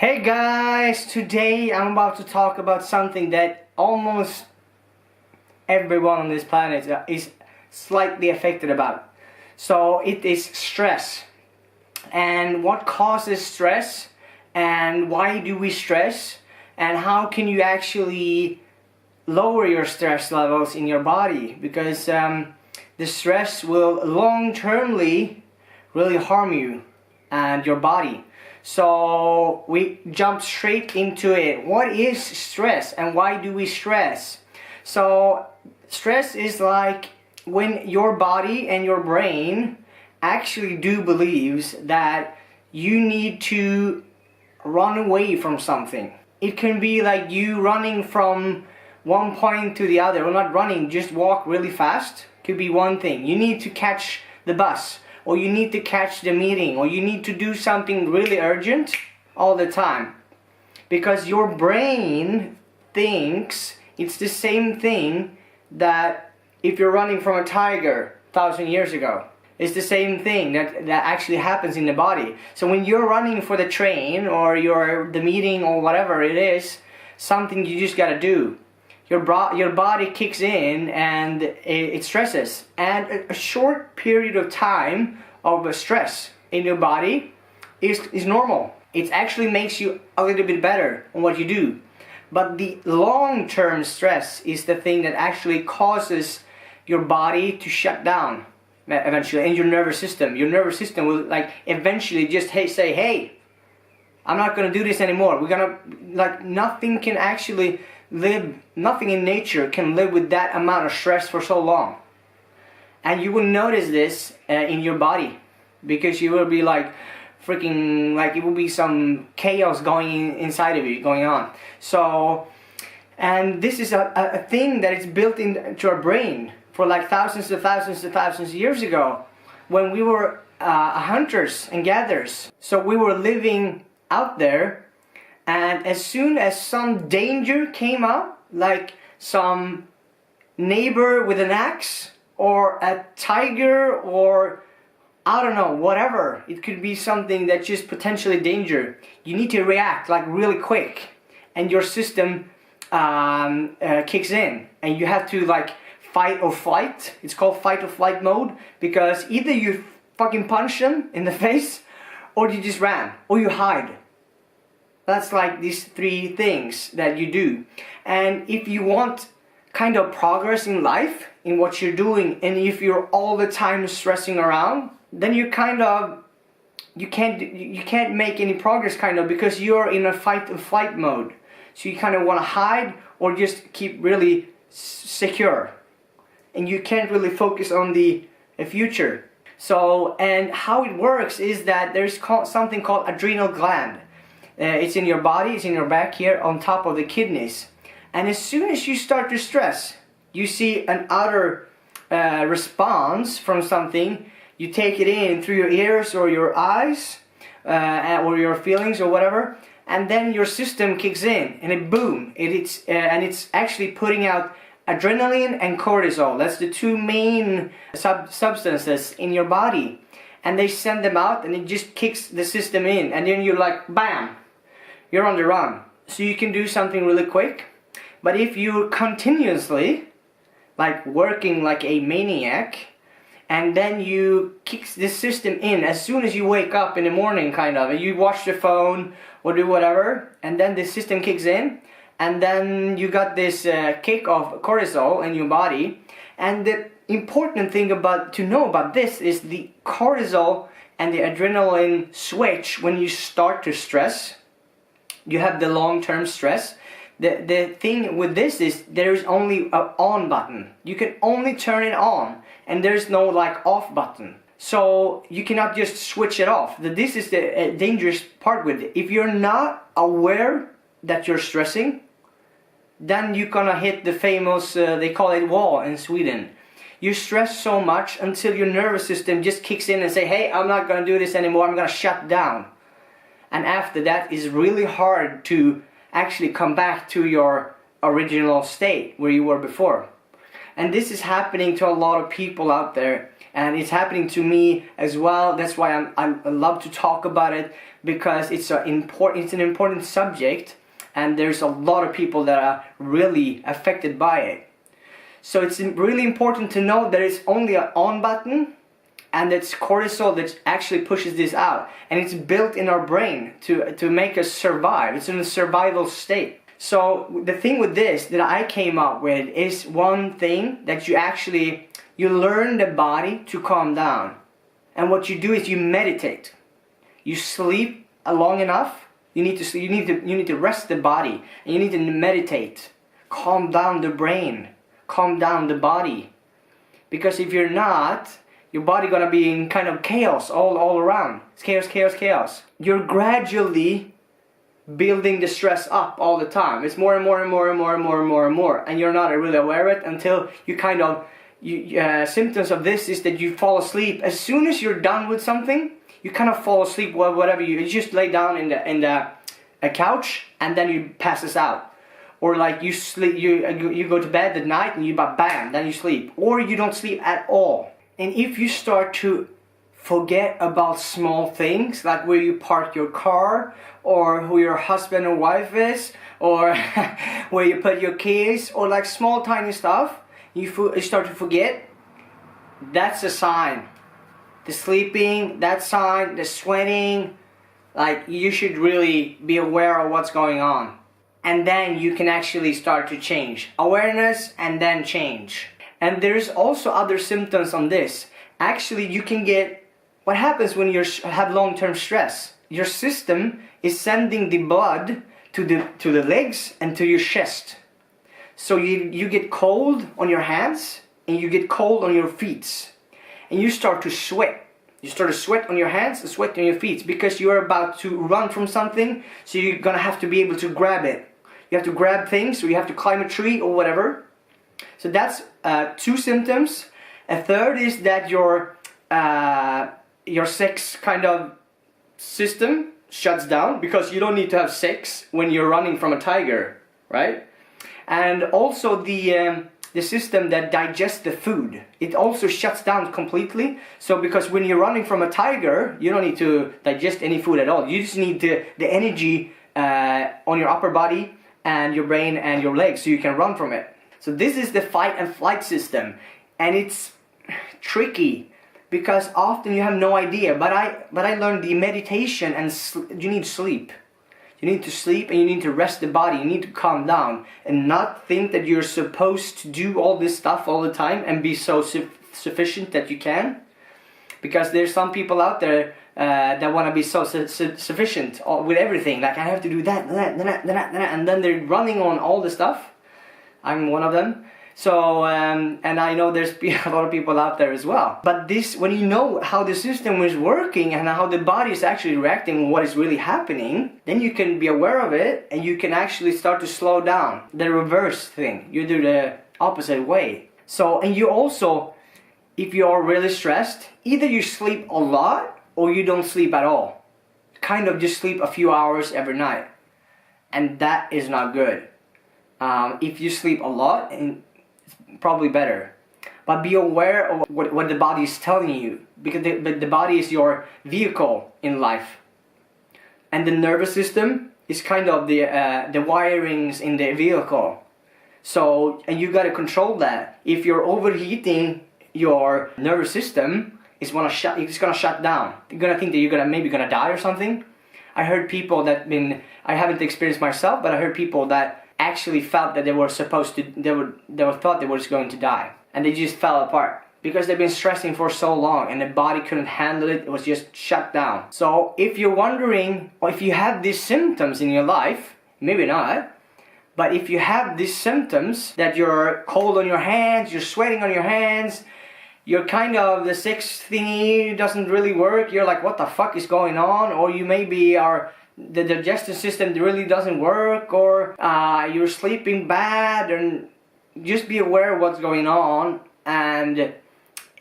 Hey guys, today I'm about to talk about something that almost everyone on this planet is slightly affected about. So it is stress. And what causes stress, and why do we stress, and how can you actually lower your stress levels in your body, because the stress will long-termly really harm you and your body. So we jump straight into it. What is stress and why do we stress? So stress is like when your body and your brain actually do believes that you need to run away from something. It can be like you running from one point to the other, or not running, just walk really fast. Could be one thing. You need to catch the bus, or you need to catch the meeting, or you need to do something really urgent all the time. Because your brain thinks it's the same thing that if you're running from a tiger 1,000 years ago. It's the same thing that actually happens in the body. So when you're running for the train or the meeting or whatever it is, something you just gotta do. Your body kicks in and it stresses. And a short period of time of stress in your body is normal. It actually makes you a little bit better on what you do. But the long-term stress is the thing that actually causes your body to shut down eventually, and your nervous system. Your nervous system will eventually just say, hey, I'm not gonna do this anymore. We're gonna, nothing can actually live, nothing in nature can live with that amount of stress for so long. And you will notice this in your body, because you will be freaking, it will be some chaos inside of you going on. So, and this is a thing that is built into our brain for thousands of years ago, when we were hunters and gatherers. So we were living out there, and as soon as some danger came up, like some neighbor with an axe, or a tiger, or I don't know, whatever, it could be something that's just potentially danger, you need to react really quick, and your system kicks in, and you have to fight or flight. It's called fight or flight mode, because either you fucking punch them in the face, or you just ran, or you hide. That's these three things that you do. And if you want kind of progress in life, in what you're doing, and if you're all the time stressing around, then you can't make any progress because you're in a fight or flight mode. So you kind of want to hide or just keep really secure, and you can't really focus on the future. So, and how it works is that there's something called adrenal gland. It's in your body, it's in your back here on top of the kidneys. And as soon as you start to stress, you see an outer response from something. You take it in through your ears or your eyes, or your feelings or whatever, and then your system kicks in, and it's actually putting out adrenaline and cortisol. That's the two main substances in your body, and they send them out, and it just kicks the system in, and then you're bam, you're on the run. So you can do something really quick. But if you're continuously working like a maniac, and then you kick this system in as soon as you wake up in the morning, and you watch the phone or do whatever, and then the system kicks in, and then you got this kick of cortisol in your body. And the important thing to know about this is the cortisol and the adrenaline switch. When you start to stress, you have the long-term stress. The thing with this is there's only an on button. You can only turn it on, and there's no off button. So you cannot just switch it off. This is the dangerous part with it. If you're not aware that you're stressing, then you're gonna hit the famous, they call it wall in Sweden. You stress so much until your nervous system just kicks in and say, hey, I'm not gonna do this anymore, I'm gonna shut down. And after that, it's really hard to actually come back to your original state where you were before. And this is happening to a lot of people out there, and it's happening to me as well. That's why I love to talk about it, because it's an important subject, and there's a lot of people that are really affected by it. So it's really important to know that it's only an on button, and it's cortisol that actually pushes this out, and it's built in our brain to make us survive. It's in a survival state. So the thing with this that I came up with is one thing that you learn the body to calm down. And what you do is you meditate. You sleep long enough. You need to rest the body, and you need to meditate. Calm down the brain. Calm down the body. Because if you're not, your body gonna be in kind of chaos all around. It's chaos, chaos, chaos. You're gradually building the stress up all the time. It's more and more and more and more and more and more and more, and you're not really aware of it until you kind of symptoms of this is that you fall asleep. As soon as you're done with something, you kind of fall asleep. Whatever you just lay down in the couch, and then you passes out, or like you sleep. You go to bed at night and you bam, then you sleep, or you don't sleep at all. And if you start to forget about small things, like where you park your car, or who your husband or wife is, or where you put your keys, or like small tiny stuff, you start to forget, that's a sign. The sleeping, that sign, the sweating, like you should really be aware of what's going on. And then you can actually start to change. Awareness and then change. And there's also other symptoms on this. Actually, you can get, what happens when you have long-term stress? Your system is sending the blood to the legs and to your chest. So you get cold on your hands, and you get cold on your feet. And you start to sweat. You start to sweat on your hands and sweat on your feet, because you're about to run from something, so you're gonna have to be able to grab it. You have to grab things, or you have to climb a tree or whatever. So that's two symptoms. A third is that your sex kind of system shuts down, because you don't need to have sex when you're running from a tiger, right? And also the system that digests the food, it also shuts down completely. So because when you're running from a tiger, you don't need to digest any food at all. You just need the energy on your upper body and your brain and your legs, so you can run from it. So this is the fight and flight system, and it's tricky, because often you have no idea. But I learned the meditation, and you need sleep. You need to sleep, and you need to rest the body. You need to calm down and not think that you're supposed to do all this stuff all the time and be so sufficient that you can. Because there's some people out there that want to be so sufficient with everything. Like, I have to do that, and then they're running on all the stuff. I'm one of them. So, and I know there's a lot of people out there as well. But this, when you know how the system is working and how the body is actually reacting, what is really happening, then you can be aware of it, and you can actually start to slow down. The reverse thing, you do the opposite way. So, and you also, if you are really stressed, either you sleep a lot or you don't sleep at all. Kind of just sleep a few hours every night. And that is not good. If you sleep a lot, and probably better, but be aware of what the body is telling you, because the body is your vehicle in life, and the nervous system is kind of the wirings in the vehicle. So, and you got to control that. If you're overheating your nervous system, it's gonna shut down. You're gonna think that you're maybe gonna die or something. I heard people I haven't experienced myself, but I heard people that actually felt that they were thought they were just going to die, and they just fell apart because they've been stressing for so long, and the body couldn't handle it. It was just shut down. So if you're wondering, or if you have these symptoms in your life, maybe not, but if you have these symptoms, that you're cold on your hands, you're sweating on your hands, you're kind of, the sex thingy doesn't really work, you're like, what the fuck is going on? Or you maybe the digestive system really doesn't work, or you're sleeping bad, and just be aware of what's going on, and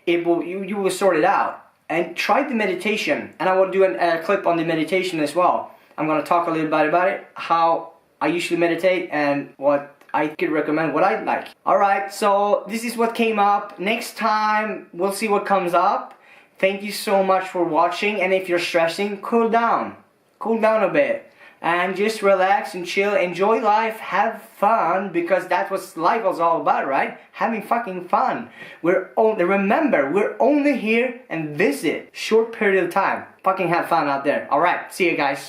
you will sort it out. And try the meditation, and I will do a clip on the meditation as well. I'm going to talk a little bit about it, how I usually meditate, and what I could recommend what I like. Alright, so this is what came up. Next time, we'll see what comes up. Thank you so much for watching, and if you're stressing, cool down. Cool down a bit. And just relax and chill, enjoy life, have fun, because that's what life is all about, right? Having fucking fun. Remember, we're only here and visit short period of time. Fucking have fun out there. Alright, see you guys.